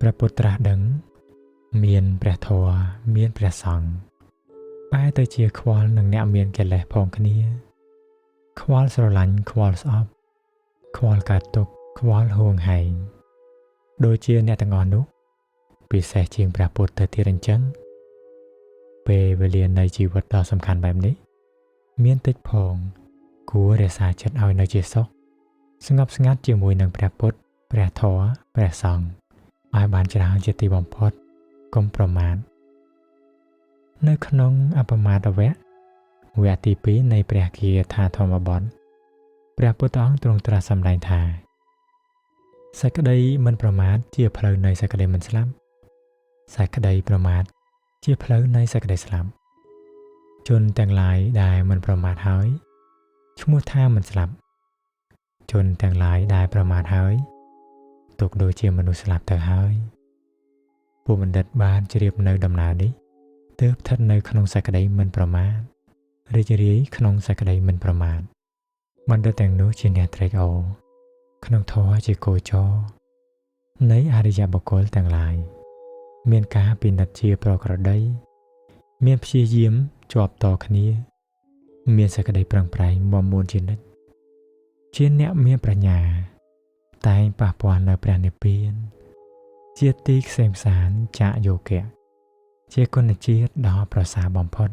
ព្រះពុទ្ធត្រាស់ដឹងមានព្រះធម៌មានព្រះសង្ឃបែរទៅជាខ្វល់នឹងអ្នកមានកិលេសផងគ្នាខ្វល់ស្រឡាញ់ខ្វល់ស្អប់ខ្វល់កើតទុក្ខខ្វល់ហួងហែងដូចជាអ្នកទាំងអស់នោះពិសេសជាងព្រះពុទ្ធទៅទៀតអញ្ចឹងពេលវេលានៃជីវិតដ៏សំខាន់បែបនេះមានតិចផងគួររក្សាចិត្តឲ្យនៅជាសុខស្ងប់ស្ងាត់ជាមួយនឹងព្រះពុទ្ធព្រះធម៌ព្រះសង្ឃឲ្យបានច្រើនជាទីបំផុតកុំប្រមាទនៅក្នុងអបមាទវគ្គវគ្គទី2នៃព្រះគាថាធម្មបទព្រះពុទ្ធអង្គទ្រង់ត្រាស់សម្ដែងថាសេចក្តីមិនប្រមាទជាផ្លូវនៃសេចក្តីមិនស្លាប់សេចក្តីប្រមាទជាផ្លូវនៃសេចក្តីស្លាប់ជនទាំងឡាយដែលមិនប្រមាទហើយឈ្មោះថាមិនស្លាប់ជនទាំងឡាយដែលប្រមាទហើយទុកដូចជាមនុស្សស្លាប់ទៅហើយពួកបណ្ឌិតបានជ្រាបនៅដំណើរនេះទើបស្ថិតនៅក្នុងសេចក្តីមិនប្រមាទរីករាយក្នុងសេចក្តីមិនប្រមាទបណ្ឌិតទាំងនោះជាអ្នកត្រេកអរក្នុងធម៌ជាគោចរនៃអរិយបុគ្គលទាំងឡាយមានការពិនិត្យជាប្រក្រតីមានព្យាយាមជាប់តគ្នាមានសេចក្តីប្រឹងប្រែងមាំមួនជានិច្ចជាអ្នកមានប្រាជ្ញាតែងប៉ះពាល់នៅព្រះនិព្វានជាទីក្សេមសាន្តចៈយោគៈជាគុណជាតិដ៏ប្រសើរបំផុត